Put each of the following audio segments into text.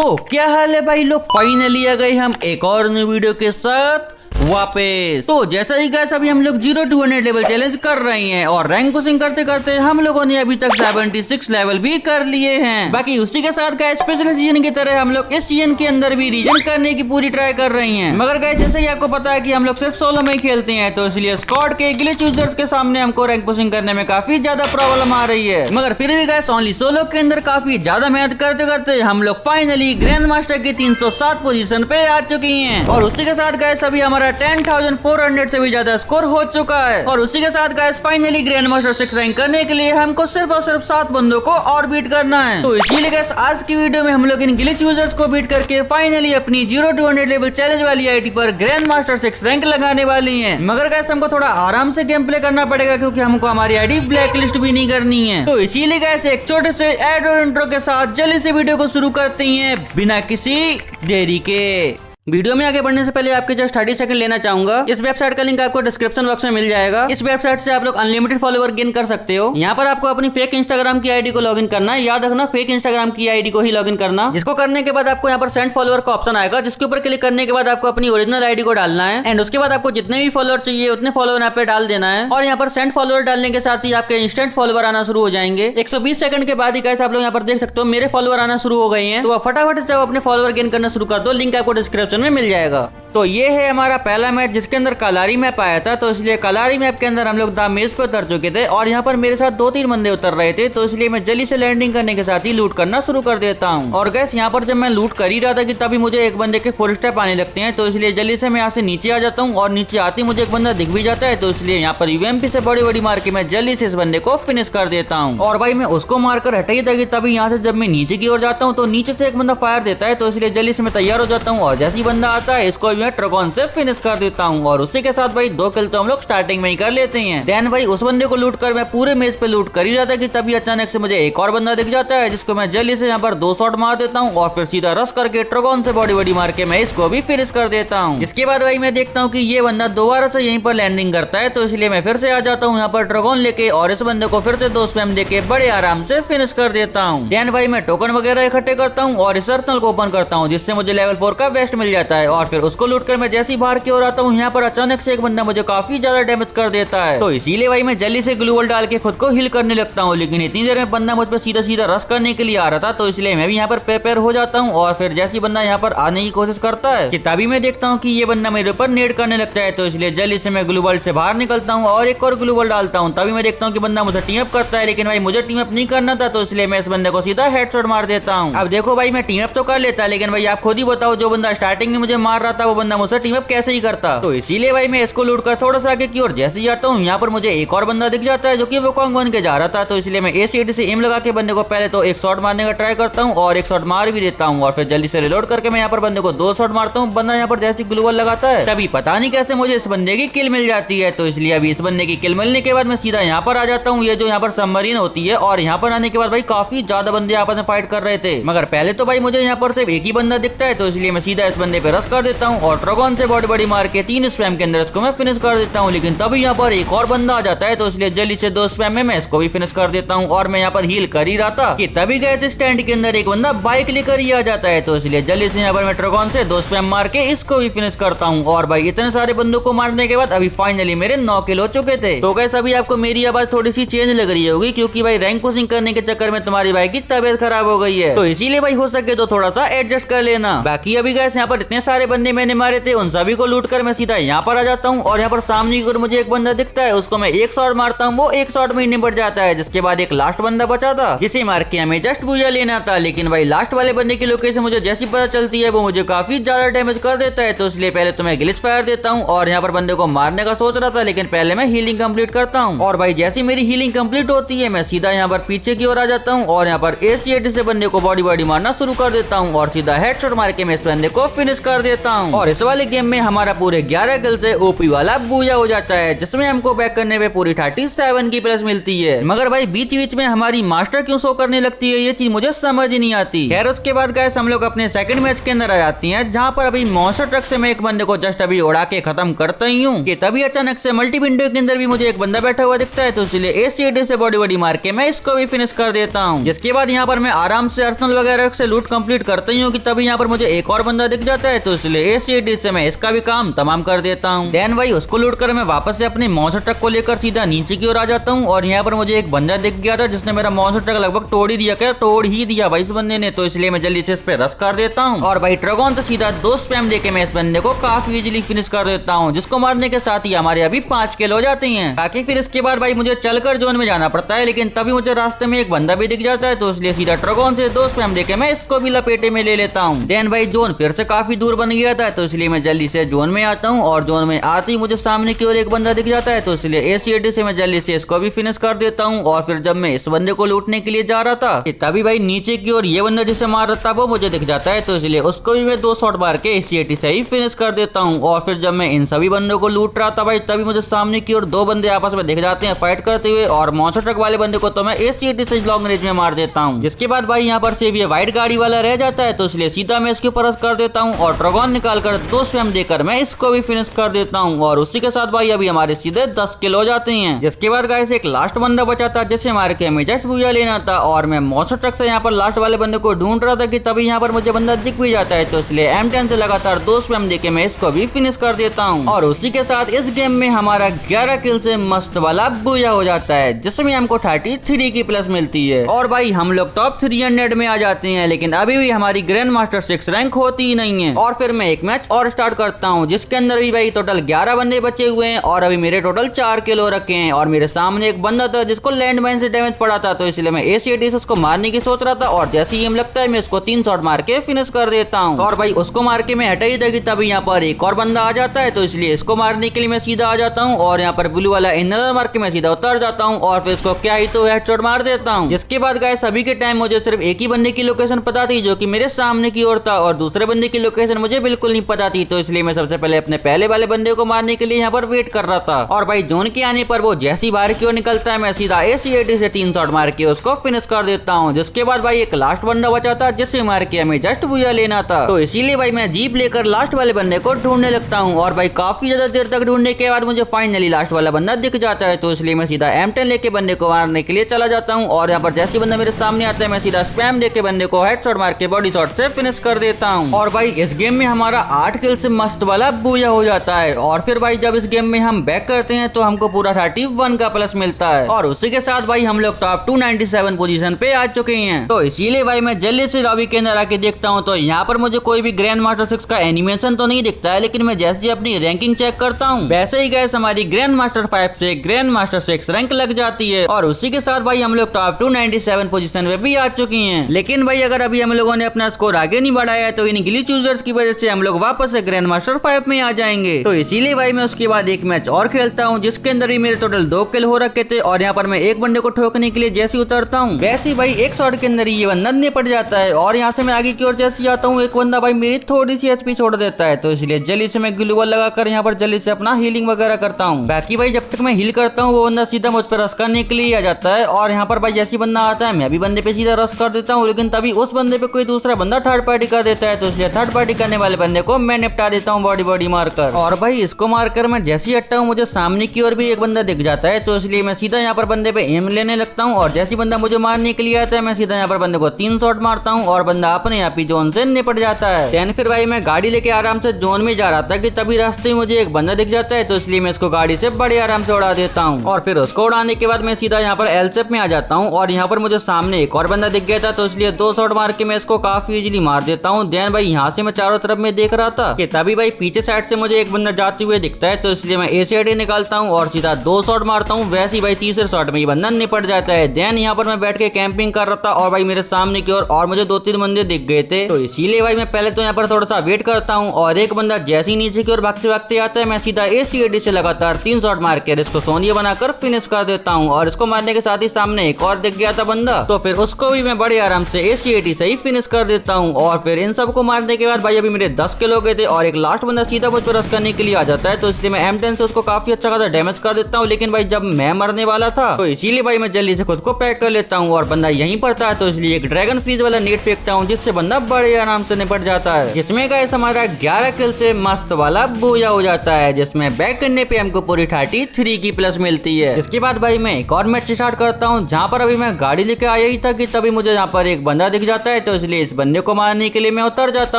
तो क्या हाल है भाई लोग, फाइनली आ गए हम एक और न्यू वीडियो के साथ वापस। तो जैसा ही गाइस अभी हम लोग 0 to 100 लेवल चैलेंज कर रहे हैं और रैंक पुशिंग करते करते हम लोगों ने अभी तक 76 लेवल भी कर लिए हैं। बाकी उसी के साथ गाइस स्पेशल सीजन की तरह हम लोग इस सीजन के अंदर भी रीजन करने की पूरी ट्राई कर रही हैं। मगर गाइस जैसे ही आपको पता है कि हम लोग सिर्फ सोलो में ही खेलते हैं, तो इसलिए स्क्वाड के ग्लिच यूजर्स के सामने हमको रैंक पुशिंग करने में काफी ज्यादा प्रॉब्लम आ रही है। मगर फिर भी गाइस ओनली सोलो के अंदर काफी ज्यादा मेहनत करते करते हम लोग फाइनली ग्रैंड मास्टर की 307 पोजीशन पे आ चुकी हैं। और उसी के साथ गाइस अभी हमारा 10,400 से भी ज्यादा स्कोर हो चुका है। और उसी के साथ guys finally grand master 6 rank करने के लिए हमको सिर्फ और सिर्फ 7 बंदों को और बीट करना है। तो इसीलिए गाइस आज की वीडियो में हम लोग इन ग्लिच यूजर्स को बीट करके फाइनली अपनी 0 to 100 लेवल चैलेंज वाली आईडी पर ग्रैंड मास्टर 6 रैंक लगाने वाली है। मगर गाइस हमको थोड़ा आराम से गेम प्ले करना पड़ेगा, क्योंकि हमको हमारी आईडी ब्लैक लिस्ट भी नहीं करनी है। तो इसीलिए गाइस एक छोटे से एड और इंट्रो के साथ जल्दी से वीडियो को शुरू करते हैं बिना किसी देरी के। वीडियो में आगे बढ़ने से पहले आपके जस्ट 30 सेकंड लेना चाहूंगा। इस वेबसाइट का लिंक आपको डिस्क्रिप्शन बॉक्स में मिल जाएगा। इस वेबसाइट से आप लोग अनलिमिटेड फॉलोवर गेन कर सकते हो। यहाँ पर आपको अपनी फेक इंस्टाग्राम की आईडी को लॉगिन करना है। याद रखना, फेक इंस्टाग्राम की आईडी को ही लॉगिन करना, जिसको करने के बाद आपको यहाँ पर सेंड फॉलोवर का ऑप्शन आएगा, जिसके ऊपर क्लिक करने के बाद आपको अपनी ओरिजिनल आईडी को डालना है। एंड उसके बाद आपको जितने भी फॉलोअर चाहिए उतने फॉलोअर यहाँ पे डाल देना है। और यहाँ पर सेंड फॉलोअर डालने के साथ ही आपके इंस्टेंट फॉलोअर आना शुरू हो जाएंगे। 120 सेकंड के बाद ही गाइस आप लोग यहाँ पर देख सकते हो मेरे फॉलोअर आना शुरू हो गए हैं। तो फटाफट से अपने फॉलोअर गेन करना शुरू कर दो। लिंक आपको डिस्क्रिप्शन में मिल जाएगा। तो ये है हमारा पहला मैच, जिसके अंदर कलारी मैप आया था। तो इसलिए कलारी मैप के अंदर हम लोग दामेज पे उतर चुके थे और यहाँ पर मेरे साथ 2-3 बंदे उतर रहे थे। तो इसलिए मैं जल्दी से लैंडिंग करने के साथ ही लूट करना शुरू कर देता हूँ। और गैस यहाँ पर जब मैं लूट कर ही रहा था कि तभी मुझे एक बंदे के 4 स्टेप आने लगते हैं। तो इसलिए जल्दी से मैं यहाँ से नीचे आ जाता हूँ और नीचे आते मुझे एक बंदा दिख भी जाता है। तो इसलिए यहाँ पर यूएमपी से बड़ी मार के मैं जल्दी से इस बंदे को फिनिश कर देता हूँ। और भाई मैं उसको मारकर हटा ही था कि तभी यहाँ से जब मैं नीचे की ओर जाता हूँ तो नीचे से एक बंदा फायर देता है। तो इसलिए जल्दी से मैं तैयार हो जाता हूँ और जैसे ही बंदा आता है इसको मैं ट्रगोन से फिनिश कर देता हूँ। और उसी के साथ भाई 2 किल तो हम लोग स्टार्टिंग में ही कर लेते हैं। देन भाई उस बंदे को लूट कर मैं पूरे मेज पे लूट कर ही रहा था कि तभी अचानक से मुझे एक और बंदा दिख जाता है, जिसको मैं जल्दी से यहाँ पर 2 शॉट मार देता हूँ और फिर सीधा रश करके ट्रगोन से बॉडी मार के मैं इसको भी फिनिश कर देता हूँ। जिसके बाद भाई मैं देखता हूँ कि ये बंदा दोबारा से यहीं पर लैंडिंग करता है। तो इसलिए मैं फिर से आ जाता हूँ यहाँ पर ट्रगोन लेके और इस बंदे को फिर से 2 स्पैम देके बड़े आराम से फिनिश कर देता हूँ। देन भाई मैं टोकन वगैरह इकट्ठे करता हूँ और इस अर्सनल को ओपन करता हूँ, जिससे मुझे लेवल 4 का वेस्ट मिल जाता है। और फिर उसको लूट कर मैं जैसे ही बाहर की ओर आता हूँ यहाँ पर अचानक से एक बंदा मुझे काफी ज्यादा डैमेज कर देता है। तो इसीलिए भाई मैं जल्दी से ग्लू वॉल डाल के खुद को हील करने लगता हूँ। लेकिन इतनी देर में बंदा मुझ पर सीधा रश करने के लिए आ रहा था। तो इसलिए मैं भी यहाँ पर प्रिपेयर हो जाता हूँ और फिर जैसे बंदा यहाँ पर आने की कोशिश करता है कि तभी मैं देखता हूँ कि ये बंदा मेरे ऊपर नेट करने लगता है। तो इसलिए जल्दी से मैं ग्लू वॉल से बाहर निकलता हूँ और एक और ग्लू वॉल डालता हूँ। तभी मैं देखता हूँ कि बंदा मुझे टीम अप करता है, लेकिन भाई मुझे टीम अप नहीं करना था। तो इसलिए मैं इस बंदे को सीधा हेडशॉट मार देता हूँ। अब देखो भाई मैं टीम अप तो कर लेता, लेकिन भाई आप खुद ही बताओ जो बंदा स्टार्टिंग में मुझे मार रहा था वो बंदा मुझसे टीम अप कैसे ही करता। तो इसीलिए भाई मैं इसको लूट कर थोड़ा सा आगे की ओर जैसे ही आता हूँ यहाँ पर मुझे एक और बंदा दिख जाता है जो कि वुकोंग बन के जा रहा था। तो इसलिए मैं एसीडी से एम लगा के बंदे को पहले तो एक शॉट मारने का ट्राई करता हूँ और एक शॉट मार भी देता हूँ और फिर जल्दी से रिलोड करके मैं यहाँ पर बंदे को 2 शॉट मारता हूँ। बंदा यहाँ पर जैसे ग्लू वॉल लगाता है तभी पता नहीं कैसे मुझे इस बंदे की किल मिल जाती है। तो इसलिए अभी इस बंदे की किल मिलने के बाद मैं सीधा यहाँ पर आ जाता हूँ, ये जो यहाँ पर सबमरीन होती है। और यहाँ पर आने के बाद भाई काफी ज्यादा बंदे आपस में फाइट कर रहे थे, मगर पहले तो भाई मुझे यहाँ पर सिर्फ एक ही बंदा दिखता है। तो इसलिए मैं सीधा इस बंदे पे रश कर देता हूँ और ट्रगोन से बॉडी मार के 3 स्पैम के अंदर इसको मैं फिनिश कर देता हूँ। लेकिन तभी यहाँ पर एक और बंदा आ जाता है। तो इसलिए जल्दी से 2 स्पैम में मैं इसको भी फिनिश कर देता हूँ। और मैं यहाँ पर हील कर ही रहा था कि तभी गए स्टैंड के अंदर एक बंदा बाइक लेकर ही आ जाता है। तो इसलिए जल्दी से यहाँ पर मैं ट्रगोन से 2 स्पैम मार के इसको भी फिनिश करता हूँ। और भाई इतने सारे बंदों को मारने के बाद अभी फाइनली मेरे 9 किल हो चुके थे। तो गैस अभी आपको मेरी आवाज थोड़ी सी चेंज लग रही होगी, क्योंकि भाई रैंक पुशिंग करने के चक्कर में तुम्हारी भाई की तबियत खराब हो गई है। तो इसीलिए भाई हो सके तो थोड़ा सा एडजस्ट कर लेना। बाकी अभी गैस यहाँ पर इतने सारे बंदे मैंने मारे थे, उन सभी को लूट कर मैं सीधा यहाँ पर आ जाता हूँ। और यहाँ पर सामने की ओर मुझे एक बंदा दिखता है, उसको मैं एक शॉट मारता हूँ, वो एक शॉट में ही निपट जाता है। जिसके बाद एक लास्ट बंदा बचा था जिसे मार के हमें जस्ट पूजा लेना था। लेकिन भाई लास्ट वाले बंदे की लोकेशन मुझे जैसी पता चलती है वो मुझे काफी ज्यादा डैमेज कर देता है। तो इसलिए पहले तो मैं ग्लिच फायर देता हूँ और यहाँ पर बंदे को मारने का सोच रहा था, लेकिन पहले मैं हीलिंग कंप्लीट करता हूँ। और भाई जैसी मेरी हीलिंग कंप्लीट होती है मैं सीधा यहाँ पर पीछे की ओर आ जाता हूँ और यहाँ पर एसीएटी से बंदे को बॉडी मारना शुरू कर देता हूँ और सीधा हेडशॉट मार के मैं इस बंदे को फिनिश कर देता हूँ। और इस वाले गेम में हमारा पूरे 11 किल से ओपी वाला बूया हो जाता है, जिसमें हमको बैक करने पे पूरी 37 की प्लस मिलती है। मगर भाई बीच बीच में हमारी मास्टर क्यों शो करने लगती है, ये चीज मुझे समझ ही नहीं आती। खैर उसके बाद गाइस हम लोग अपने सेकंड मैच के अंदर आ जाती हैं, जहाँ पर अभी मॉन्स्टर ट्रक से मैं एक बंदे को जस्ट अभी उड़ा के खत्म करता ही हूँ कि तभी अचानक से मल्टी विंडो के अंदर भी मुझे एक बंदा बैठा हुआ दिखता है, तो इसलिए एसीडी से बॉडी बॉडी मार के मैं इसको भी फिनिश कर देता हूँ। जिसके बाद यहाँ पर मैं आराम से अर्सनल वगैरह से लूट कंप्लीट करता ही हूँ कि तभी यहाँ पर मुझे एक और बंदा दिख जाता है, तो इसलिए एसीडी से मैं इसका भी काम तमाम कर देता हूँ। देन भाई उसको लूट कर मैं वापस से अपने मॉन्स्टर ट्रक को लेकर सीधा नीचे की ओर आ जाता हूँ और यहाँ पर मुझे एक बंदा दिख गया था जिसने मेरा मॉन्स्टर ट्रक लगभग तोड़ ही दिया, क्या तोड़ ही दिया भाई इस बंदे ने, तो इसलिए मैं जल्दी से इस पे रश कर देता हूँ और भाई ड्रैगन से सीधा 2 स्पैम देके मैं इस बंदे को काफी इजीली फिनिश कर देता हूँ, जिसको मारने के साथ ही हमारे अभी 5 किल हो जाते हैं। बाकी फिर इसके बाद भाई मुझे चलकर जोन में जाना पड़ता है, लेकिन तभी मुझे रास्ते में एक बंदा भी दिख जाता है, तो इसलिए सीधा ड्रैगन से 2 स्पैम देके मैं इसको भी लपेटे में ले लेता हूँ। देन भाई जोन फिर से काफी दूर बन गया था, तो इसलिए मैं जल्दी से जोन में आता हूँ और जोन में आते ही मुझे सामने की ओर एक बंदा दिख जाता है, तो इसलिए एसीडी से मैं जल्दी से इसको भी फिनिश कर देता हूँ। और फिर जब मैं इस बंदे को लूटने के लिए जा रहा था कि तभी भाई नीचे की ओर ये बंदा जिसे मार रहा था वो मुझे दिख जाता है, तो इसलिए उसको भी मैं 2 शॉट मार के एसीडी से ही फिनिश कर देता हूँ। और फिर जब मैं इन सभी बंदों को लूट रहा था भाई तभी मुझे सामने की ओर 2 बंदे आपस में दिख जाते हैं फाइट करते हुए, और मॉन्स्टर ट्रक वाले बंदे को तो मैं एसीडी से लॉन्ग रेंज में मार देता हूँ। जिसके बाद भाई यहाँ पर से ये व्हाइट गाड़ी वाला रह जाता है, तो इसलिए सीधा मैं इसके ऊपर कर देता हूँ और ड्रैगन निकाल कर 2 स्वयं देकर मैं इसको भी फिनिश कर देता हूँ। और उसी के साथ भाई अभी हमारे सीधे 10 किल हो जाते हैं। जिसके बाद गाइस एक लास्ट बंदा बचा था जिसे मार के हमें जस्ट बूया लेना था, और मैं मॉन्स्टर ट्रक से यहाँ पर लास्ट वाले बंदे को ढूंढ रहा था कि तभी यहाँ पर मुझे बंदा दिख भी जाता है, तो इसलिए M10 से लगातार 2 स्पैम देके मैं इसको भी फिनिश कर देता हूँ। और उसी के साथ इस गेम में हमारा 11 किल से मस्त वाला बूया हो जाता है, जिसमें हमको 33 की प्लस मिलती है। और भाई हम लोग टॉप 300 में आ जाते हैं, लेकिन अभी भी हमारी ग्रैंड मास्टर 6 रैंक होती ही नहीं है। और फिर मैं एक मैच और स्टार्ट करता हूँ जिसके अंदर भी भाई टोटल 11 बंदे बचे हुए हैं और अभी मेरे टोटल 4 किल हो रखे हैं। और मेरे सामने एक बंदा था जिसको लैंडमाइन से डैमेज पड़ा था, तो इसलिए मैं एसीडी से उसको मारने की सोच रहा था, और जैसे ही लगता है मैं उसको 3 शॉट मार के फिनिश कर देता हूँ। और भाई उसको मार के मैं हटा ही था कि तभी यहाँ पर एक और बंदा आ जाता है, तो इसलिए इसको मारने के लिए मैं सीधा आ जाता हूँ और यहाँ पर ब्लू वाला इनर मार के मैं सीधा उतर जाता हूँ और फिर इसको क्या ही तो हेडशॉट मार देता हूँ। जिसके बाद गाइस सभी के टाइम मुझे सिर्फ एक ही बंदे की लोकेशन पता थी जो कि मेरे सामने की ओर था, और दूसरे बंदे की लोकेशन मुझे बिल्कुल नहीं पता थी, तो इसलिए मैं सबसे पहले अपने पहले वाले बंदे को मारने के लिए यहाँ पर वेट कर रहा था। और भाई जोन के आने पर वो जैसी बाहर की ओर निकलता है मैं सीधा एसीडी से 3 शॉट मार के उसको फिनिश कर देता हूँ। जिसके बाद भाई एक लास्ट बंदा बचा था जिसे मार के हमें जस्ट बूया लेना था, तो इसीलिए भाई मैं जीप लेकर लास्ट वाले बंदे को ढूंढने लगता हूँ। और भाई काफी ज्यादा देर तक ढूंढने के बाद मुझे फाइनली लास्ट वाला बंदा दिख जाता है, तो इसलिए मैं सीधा M10 लेके बंदे को मारने के लिए चला जाता हूँ। और यहाँ पर जैसे बंदा मेरे सामने आता है मैं सीधा स्पैम देके बंदे को हेडशॉट मार के बॉडी शॉट से फिनिश कर देता हूँ। और भाई इस गेम में हमारा 8 किल से मस्त वाला बूया हो जाता है। और फिर भाई जब इस गेम में हम बैक करते हैं तो हमको पूरा 31 का प्लस मिलता है, और उसी के साथ भाई हम लोग टॉप 297 पोजीशन पे आ चुके हैं। तो इसीलिए भाई मैं जल्दी से लॉबी के अंदर आके देखता हूँ, तो यहाँ पर मुझे कोई भी ग्रैंड मास्टर 6 का एनिमेशन तो नहीं दिखता है, लेकिन मैं जैसे अपनी रैंकिंग चेक करता हूँ वैसे ही गैस हमारी ग्रैंड मास्टर 5 से ग्रैंड मास्टर 6 रैंक लग जाती है। और उसी के साथ भाई हम लोग टॉप 297 पोजीशन पे भी आ चुकी हैं। लेकिन भाई अगर अभी हम लोगों ने अपना स्कोर आगे नहीं बढ़ाया है तो इन ग्लिच यूजर्स की वजह से हम लोग वापस से ग्रैंड मास्टर 5 में आ जाएंगे। तो इसीलिए भाई मैं उसके बाद एक मैच और खेलता हूँ जिसके अंदर भी मेरे टोटल 2 किल हो रखे थे, और यहाँ पर मैं एक बंदे को ठोकने के लिए जैसे उतरता हूँ वैसे ही भाई एक शॉट के अंदर ही ये बंदा निपट जाता है, और यहाँ से मैं आगे की ओर जैसे आता हूँ एक बंदा भाई मेरी थोड़ी सी एचपी छोड़ देता है, तो इसलिए जल्दी से मैं ग्लू वॉल लगाकर यहाँ पर जल्दी से अपना हीलिंग वगैरह करता हूँ। बाकी भाई जब तक मैं हील करता हूँ वो बंदा सीधा मुझ पर रश करने के लिए आ जाता है, और यहाँ पर भाई जैसी बंदा आता है मैं भी बंदे पे सीधा रश कर देता हूँ, लेकिन तभी उस बंदे पे कोई दूसरा बंदा थर्ड पार्टी कर देता है, तो इसलिए थर्ड पार्टी करने वाले बंदे को मैं निपटा देता हूँ बॉडी बॉडी मारकर। और भाई इसको मारकर मैं जैसे ही हटता हूँ मुझे सामने की ओर भी एक बंदा दिख जाता है, तो इसलिए मैं सीधा यहाँ पर बंदे पे एम लेने लगता हूँ, और जैसी बंदा मुझे मारने के लिए आता है मैं सीधा यहाँ पर बंदे को 3 शॉट मारता हूँ और बंदा अपने आप ही जोन से निपट जाता है। देन फिर भाई मैं गाड़ी लेके आराम से जोन में जा रहा था कि तभी रास्ते में मुझे एक बंदा दिख जाता है, तो इसलिए मैं इसको गाड़ी से बड़े आराम से उड़ा देता हूँ। और फिर उसको उड़ाने के बाद मैं सीधा यहाँ पर एल शेप में आ जाता हूँ, और यहाँ पर मुझे सामने एक और बंदा दिख गया था, तो इसलिए 2 शॉट मार के मैं इसको काफी इजीली मार देता हूँ। देन भाई यहाँ से मैं चारों तरफ में देख रहा था कि तभी भाई पीछे साइड से मुझे एक बंदा जाते हुए दिखता है, तो इसलिए मैं एसीडी निकालता हूँ और सीधा 2 शॉट मारता हूँ। वैसे ही भाई तीसरे शॉट में ये बंदा निपट जाता है। देन यहाँ पर मैं बैठ के कैंपिंग कर रहा था, और भाई मेरे सामने की ओर और मुझे 2-3 बंदे दिख गए थे, तो इसीलिए भाई मैं पहले तो यहाँ पर थोड़ा सा वेट करता हूँ, और एक बंदा जैसे ही नीचे की ओर भागते भागते आता है मैं सीधा एसीडी से लगातार 3 शॉट मार के इसको सोनिया बनाकर फिनिश कर देता हूँ। और इसको मारने के साथ ही सामने एक और दिख गया था बंदा, तो फिर उसको भी मैं बड़े आराम से एसीडी से ही फिनिश कर देता हूँ। और फिर इन सबको मारने के बाद भाई अभी मेरे 10 किल किल हो गए थे और एक लास्ट बंदा सीधा मुझ पर रश करने के लिए आ जाता है, तो इसलिए मैं M10 से उसको काफी अच्छा खासा डैमेज कर देता हूँ। लेकिन भाई जब मैं मरने वाला था तो इसीलिए भाई मैं जल्दी से खुद को पैक कर लेता हूँ और बंदा यहीं पर था, तो इसलिए एक ड्रैगन फ्रीज वाला नेट फेंकता हूँ जिससे बंदा बड़े आराम से निपट जाता है, जिसमें गाइस हमारा 11 किल से मस्त वाला बूया हो जाता है, जिसमें बैक करने पे हमको पूरी 33 की प्लस मिलती है। इसके बाद भाई मैं एक और मैच स्टार्ट करता हूँ, जहाँ पर अभी मैं गाड़ी लेके आया ही था कि तभी मुझे यहाँ पर एक बंदा दिख जाता है, तो इसलिए इस बंदे को मारने के लिए मैं उतर जाता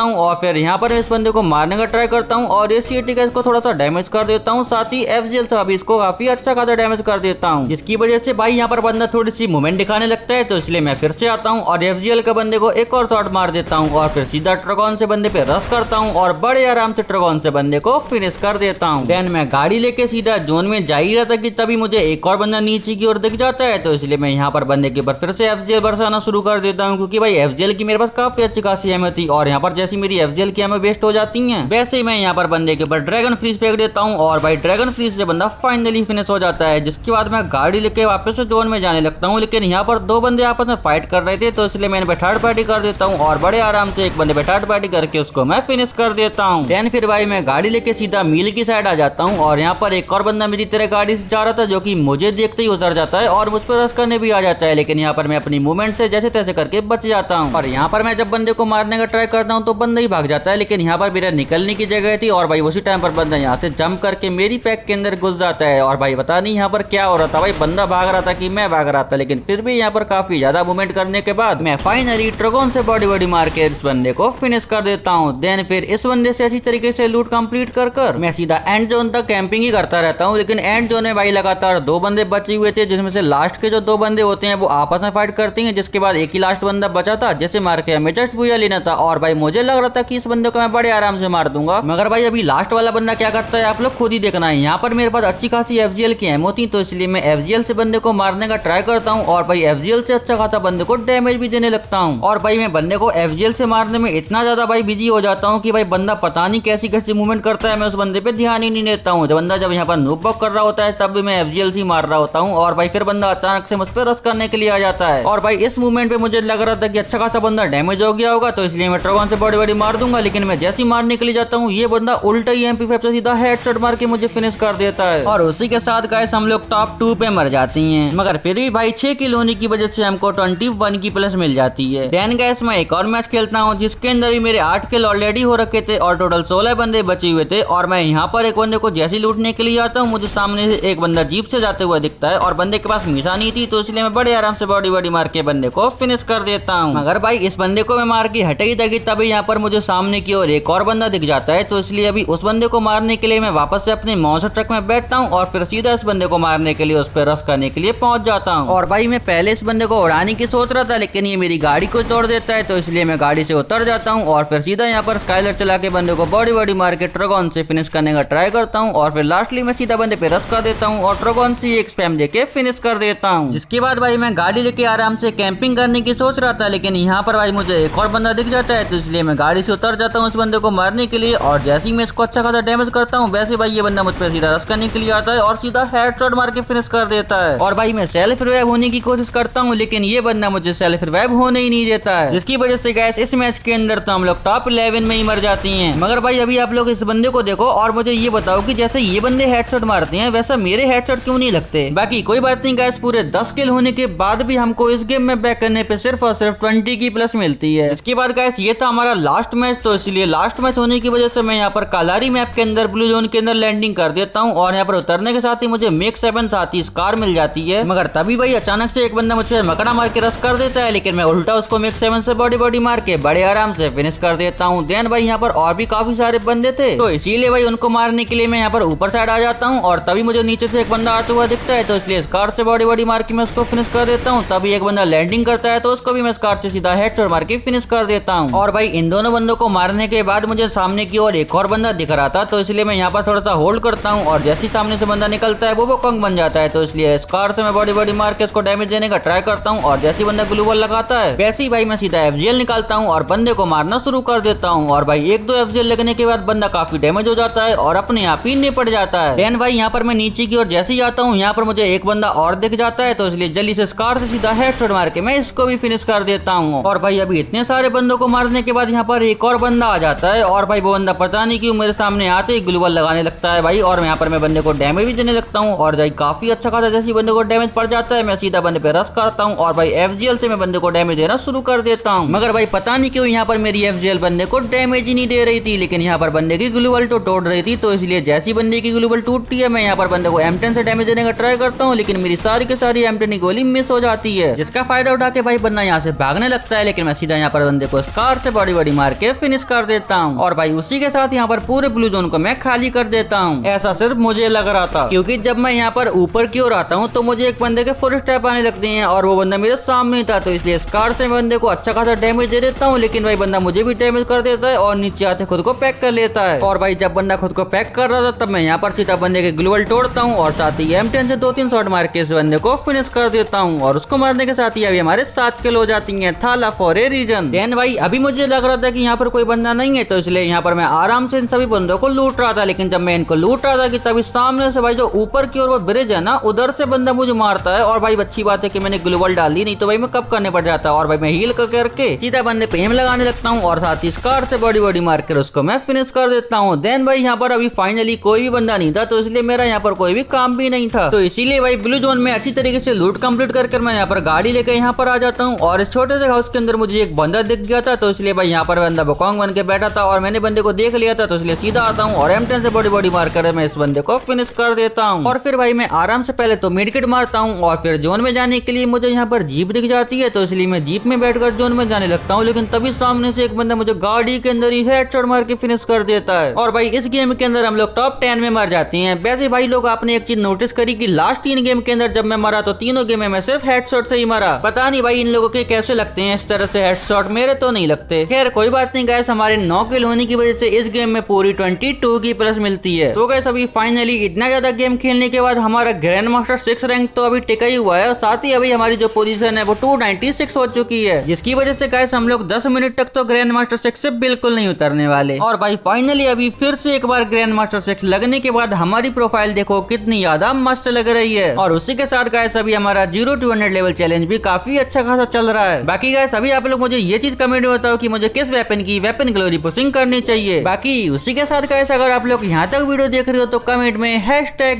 हूँ और फिर यहाँ पर इस बंदे को मारने का ट्राई करता हूँ और इस सीटी का इसको थोड़ा सा डैमेज कर देता हूँ, साथ ही FGL से अभी इसको काफी अच्छा खासा डैमेज कर देता हूँ, जिसकी वजह से भाई यहाँ पर बंदा थोड़ी सी मूवमेंट दिखाने लगता है, तो इसलिए मैं फिर से आता हूँ और FGL के बंदे को एक और शॉट मार देता हूँ और फिर सीधा ट्रगॉन से बंदे पे रश करता हूँ और बड़े आराम से ट्रगॉन से बंदे को फिनिश कर देता हूँ। देन मैं गाड़ी लेके सीधा जोन में जा ही रहा था कि तभी मुझे एक और बंदा नीचे की ओर दिख जाता है, तो इसलिए मैं यहाँ पर बंदे के ऊपर फिर से FGL बरसाना शुरू कर देता हूँ, क्योंकि भाई FGL की मेरे पास काफी अच्छी खासी एमओ थी और यहाँ पर जैसी मेरी FGL की एमओ वेस्ट हो जाती है, वैसे ही मैं यहाँ पर बंदे के ऊपर ड्रैगन फ्रीज फेंक देता हूँ और भाई ड्रैगन फ्रीज से बंदा फाइनली फिनिश हो जाता है। जिसके बाद मैं गाड़ी लेके वापस से जोन में जाने लगता हूँ, लेकिन यहाँ पर दो बंदे आपस में फाइट कर रहे थे, तो इसलिए मैंने थर्ड पार्टी कर देता हूँ और बड़े आराम से एक बंदे पे थर्ड पार्टी करके उसको मैं फिनिश कर देता हूँ। देन फिर भाई मैं गाड़ी लेके सीधा मील की साइड आ जाता हूँ और यहाँ पर एक और बंदा मेरी तरह गाड़ी से जा रहा था, जो कि मुझे देखते ही उतर जाता है और मुझ पर रश करने भी आ जाता है, लेकिन यहाँ पर मैं अपनी मूवमेंट से जैसे तैसे करके बच जाता हूँ और यहाँ पर मैं जब बंदे को मारने का ट्राई करता हूँ तो बंदा ही भाग जाता है, लेकिन यहाँ पर मेरा निकलने की जगह थी और भाई उसी टाइम पर बंदा यहाँ से जंप करके मेरी पैक के अंदर घुस जाता है और भाई पता नहीं यहाँ पर क्या हो रहा था, भाई बंदा भाग रहा था कि मैं भाग रहा था, लेकिन फिर भी यहाँ पर काफी ज्यादा मूवमेंट करने के बाद मैं फाइनली ट्रगोन से बॉडी मार के इस बंदे को फिनिश कर देता हूँ। देन फिर इस बंदे से अच्छी तरीके से लूट कंप्लीट कर मैं सीधा एंड जोन तक कैंपिंग ही करता रहता हूँ, लेकिन एंड जोन में भाई लगातार दो बंदे बचे हुए थे, जिसमें से लास्ट के जो दो बंदे होते हैं वो आपस में फाइट करते हैं, जिसके बाद एक ही लास्ट बंदा बचा था जैसे मार के हमें जस्ट बुया लेना था और भाई मुझे लग रहा था कि इस बंदे को मैं बड़े आराम से मार दूंगा, मगर भाई अभी लास्ट वाला बंदा क्या करता है आप लोग खुद ही देखना है। यहाँ पर मेरे पास अच्छी खासी FGL की एमओ थी, तो इसलिए मैं FGL से बंदे को मारने का ट्राई करता हूँ और भाई FGL से अच्छा खासा बंदे को डैमेज भी देने लगता हूँ और भाई मैं बंदे को FGL से मारने में इतना ज्यादा भाई बिजी हो जाता हूँ कि भाई बंदा पता नहीं कैसी कैसी मूवमेंट करता है, मैं उस बंदे पे ध्यान ही नहीं देता हूँ। जब बंदा जब यहाँ पर नूक बॉक कर रहा होता है तब भी मैं FGL से मार रहा होता हूँ और भाई फिर बंदा अचानक से मुझ पर रश करने के लिए आ जाता है और भाई इस मूवमेंट पे मुझे लग रहा था कि अच्छा खासा बंदा डैमेज हो गया होगा, तो इसलिए मैं ट्रगॉन से बॉडी मार दूंगा, लेकिन मैं जैसे ही मारने के लिए जाता हूँ ये बंदा उल्टा ही MP5 से सीधा हेडशॉट मार के मुझे फिनिश कर देता है और उसी के साथ गाइस हम लोग टॉप 2 पे मर जाती हैं, मगर फिर भी भाई 6 किल होने की वजह से हमको 21 की प्लस मिल जाती है। देन गाइस मैं एक और मैच खेलता हूँ जिसके अंदर भी मेरे 8 किल ऑलरेडी हो रखे थे और टोटल 16 बंदे बचे हुए थे और मैं यहाँ पर एक बंदे को जैसे लूटने के लिए आता हूँ मुझे सामने से एक बंदा जीप से जाते हुए दिखता है और बंदे के पास मिशा नहीं थी, तो इसलिए मैं बड़े आराम से बॉडी मार के बंदे को फिनिश कर देता हूँ। मगर भाई इस बंदे को मैं मार के हटे ही तभी तभी यहाँ पर मुझे सामने की ओर एक और बंदा दिख जाता है, तो इसलिए अभी उस बंदे को मारने के लिए मैं वापस से अपने मॉन्स्टर ट्रक में बैठता हूँ और फिर सीधा इस बंदे को मारने के लिए उस पर रश करने के लिए पहुंच जाता हूँ। और भाई मैं पहले इस बंदे को उड़ाने की सोच रहा था, लेकिन ये मेरी गाड़ी को तोड़ देता है, तो इसलिए मैं गाड़ी से उतर जाता हूँ और फिर सीधा यहाँ पर स्काइलर चला के बंदे को बॉडी मार के ट्रगॉन से फिनिश करने का ट्राई करता हूँ और फिर लास्टली मैं सीधा बंदे पे रश कर देता हूँ और ट्रगॉन से एक स्पैम देके फिनिश कर देता हूँ। जिसके बाद भाई मैं गाड़ी लेके आराम से कैंपिंग करने की सोच रहा था, लेकिन यहाँ पर भाई मुझे एक और बंदा दिख जाता है, तो इसलिए मैं गाड़ी से उतर जाता हूँ उस बंदे को मारने के लिए और जैसे ही मैं इसको अच्छा खासा डैमेज करता हूँ वैसे भाई ये बंदा मुझ पर सीधा रश करने के लिए आता है और सीधा हेडशॉट मार के फिनिश कर देता है और भाई मैं सेल्फ रिवाइव होने की कोशिश करता हूँ, लेकिन ये बंदा मुझे सेल्फ रिवाइव होने ही नहीं देता है, जिसकी वजह से गाइस इस मैच के अंदर तो हम लोग टॉप 11 में ही मर जाती हैं। मगर भाई अभी आप लोग इस बंदे को देखो और मुझे ये बताओ कि जैसे ये बंदे हेडशॉट मारते हैं वैसा मेरे हेडशॉट क्यों नहीं लगते। बाकी कोई बात नहीं गाइस, पूरे 10 किल होने के बाद भी हमको इस गेम में बैक करने पे सिर्फ और सिर्फ 20 की प्लस मिलती है। इसके बाद गाइस ये था हमारा लास्ट मैच, तो इसलिए लास्ट मैच होने की वजह से मैं यहाँ पर कालारी मैप के अंदर ब्लू जोन के अंदर लैंडिंग कर देता हूँ और यहाँ पर उतरने के साथ ही मुझे मेक 7 साथ ही स्कार मिल जाती है। मगर तभी भाई अचानक से एक बंदा मुझे मकड़ा मार के रश कर देता है, लेकिन मैं उल्टा उसको मेक 7 से बॉडी मार के बड़े आराम से फिनिश कर देता हूँ। देन भाई यहाँ पर और भी काफी सारे बंदे थे, तो इसीलिए भाई उनको मारने के लिए मैं यहाँ पर ऊपर साइड आ जाता हूँ और तभी मुझे नीचे से एक बंदा आता हुआ दिखता है, तो इसलिए स्कार से बॉडी मार के मैं उसको फिनिश कर देता हूँ। तभी एक बंदा लैंडिंग करता है तो उसको भी मैं स्कार से सीधा हेडशॉट मार के फिनिश कर देता हूँ। और भाई इन दोनों बंदों को मारने के बाद मुझे सामने की ओर एक और बंदा दिख रहा था, तो इसलिए मैं यहाँ पर थोड़ा सा होल्ड करता हूँ और जैसे ही सामने से बंदा निकलता है वो कंग बन जाता है, तो इसलिए स्कार से मैं बॉडी मार के उसको डैमेज देने का ट्राई करता हूँ और जैसे ही बंदा ग्लू बॉल लगाता है वैसे ही भाई मैं सीधा FGL निकालता हूँ और बंदे को मारना शुरू कर देता हूँ। और भाई 1-2 FGL लगने के बाद बंदा काफी डैमेज हो जाता है और अपने आप ही निपट जाता है। देन भाई यहाँ पर मैं नीचे की ओर जैसे ही आता हूँ यहाँ पर मुझे एक बंदा और दिख जाता है, तो इसलिए जल्दी से स्कार से सीधा हेडशॉट मार के मैं इसको भी फिनिश कर देता हूँ। और भाई अभी इतने सारे बंदों को मारने के बाद यहाँ पर एक और बंदा आ जाता जाता है और भाई वो बंदा पता नहीं क्यों मेरे सामने आते ही ग्लूवल लगाने लगता है भाई, और यहाँ पर मैं बंदे को डैमेज भी देने लगता हूँ और भाई काफी अच्छा खासा जैसे बंदे को डैमेज पड़ जाता है मैं सीधा बंदे पे रश करता हूँ और भाई FGL से मैं बंदे को डैमेज देना शुरू कर देता हूँ। मगर भाई पता नहीं क्यों यहाँ पर मेरी FGL बंदे को डैमेज ही नहीं दे रही थी, लेकिन यहाँ पर बंदे की ग्लूवल तो तोड़ रही थी। तो इसलिए जैसी बंदे की ग्लूवल टूटती है मैं यहाँ पर बंदे को M10 से डैमेज देने का ट्राई करता हूँ, लेकिन मेरी सारी की सारी M10 की गोली मिस हो जाती है, जिसका फायदा उठा के भाई बंदा यहाँ से भागने लगता है। लेकिन मैं सीधा यहाँ पर बंदे को स्कार से बड़ी बड़ी मार के फिनिश कर देता हूँ और भाई उसी के साथ यहाँ पर पूरे ब्लू जोन को मैं खाली कर देता हूँ। ऐसा सिर्फ मुझे लग रहा था, क्योंकि जब मैं यहाँ पर ऊपर की ओर आता हूँ तो मुझे एक बंदे के फुल स्टेप आने लगते हैं और वो बंदा मेरे सामने था, तो इसलिए स्कार से बंदे को अच्छा खासा डैमेज दे देता हूँ। लेकिन भाई बंदा मुझे भी डैमेज कर देता है और नीचे आते खुद को पैक कर लेता है। और भाई जब बंदा खुद को पैक कर रहा था तब मैं यहाँ पर सीधा बंदे के ग्लूवल तोड़ता हूँ और साथ ही M10 से 2-3 शॉट मार के इस बंदे को फिनिश कर देता हूँ और उसको मारने के साथ ही अभी हमारे 7 किल हो जाती है। थाला फॉर ए रीजन। देन भाई अभी मुझे लग रहा था कि यहाँ पर कोई बंदा नहीं है, तो इसलिए यहाँ पर मैं आराम से इन सभी बंदों को लूट रहा था। लेकिन जब मैं इनको लूट रहा था कि तभी सामने से भाई जो ऊपर की ओर वो ब्रिज है ना, उधर से बंदा मुझे मारता है। और भाई अच्छी बात है कि मैंने ग्लूवल डाल दी, नहीं तो भाई मैं कब करने पड़ जाता। और भाई मैं हील करके सीधा बंदे पे एम लगाने लगता हूँ और साथ ही स्कार से बॉडी बॉडी मार कर उसको मैं फिनिश कर देता हूँ। देन भाई यहाँ पर अभी फाइनली कोई भी बंदा नहीं था, तो इसलिए मेरा यहाँ पर कोई भी काम भी नहीं था, तो इसीलिए भाई ब्लू जोन में अच्छी तरीके से लूट कंप्लीट कर मैं यहाँ पर गाड़ी लेकर यहाँ पर आ जाता हूँ। और इस छोटे से हाउस के अंदर मुझे एक बंदा दिख गया था, तो इसलिए भाई यहाँ पर बंदा बकॉन्ग बन के बैठा था और मैंने बंदे को देख लिया था, तो इसलिए सीधा आता हूँ और M10 से बॉडी बॉडी मार कर मैं इस बंदे को फिनिश कर देता हूँ। और फिर भाई मैं आराम से पहले तो मेडकिट मारता हूँ और फिर जोन में जाने के लिए मुझे यहाँ पर जीप दिख जाती है, तो इसलिए मैं जीप में बैठकर जोन में जाने लगता हूँ। लेकिन तभी सामने से एक बंदा मुझे गाड़ी के अंदर ही हेडशॉट मार के फिनिश कर देता है। और भाई इस गेम के अंदर हम लोग टॉप 10 में मर जाते हैं। वैसे भाई लोग आपने एक चीज नोटिस करी कि लास्ट 3 गेम के अंदर जब मैं मरा तो तीनों गेम में मैं सिर्फ हेडशॉट से ही मरा। पता नहीं भाई इन लोगों के कैसे लगते हैं इस तरह से हेडशॉट, मेरे तो नहीं लगते। खैर कोई बात नहीं गाइस, हमारे 9 किल होने की वजह से इस गेम में पूरी 22 की प्लस मिलती है। तो गाइस अभी फाइनली इतना ज्यादा गेम खेलने के बाद हमारा ग्रैंड मास्टर 6 रैंक तो अभी टिका ही हुआ है और साथ ही अभी हमारी जो पोजीशन है वो 296 हो चुकी है, जिसकी वजह से गाइस हम लोग 10 मिनट तक तो ग्रैंड मास्टर 6 से बिल्कुल नहीं उतरने वाले। और भाई फाइनली अभी फिर से एक बार ग्रैंड मास्टर 6 लगने के बाद हमारी प्रोफाइल देखो कितनी ज्यादा मस्त लग रही है। और उसी के साथ गाइस अभी हमारा 0 to 100 लेवल चैलेंज भी काफी अच्छा खासा चल रहा है। बाकी गाइस अभी आप लोग मुझे ये चीज कमेंट में बताओ कि मुझे किस वेपन की वेपन ग्लोरी पुशिंग करनी चाहिए। बाकी उसी के साथ गाइस अगर आप लोग यहाँ तक वीडियो देख रहे हो तो कमेंट में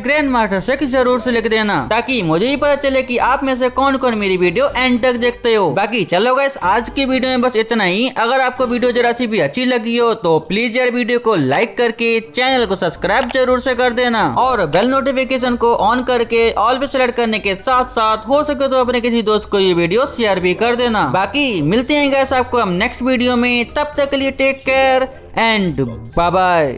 #grandmaster6 जरूर से लिख देना, ताकि मुझे ही पता चले कि आप में से कौन कौन मेरी वीडियो एंड तक देखते हो। बाकी चलो गाइस आज की वीडियो में बस इतना ही। अगर आपको वीडियो जरा सी भी अच्छी लगी हो तो प्लीज यार वीडियो को लाइक करके चैनल को सब्सक्राइब जरूर से कर देना और बेल नोटिफिकेशन को ऑन करके ऑल पे सेलेक्ट करने के साथ साथ हो सके तो अपने किसी दोस्त को ये वीडियो शेयर भी कर देना। बाकी मिलते हैं गाइस आपको हम नेक्स्ट वीडियो में, तब तक के लिए take care and bye bye.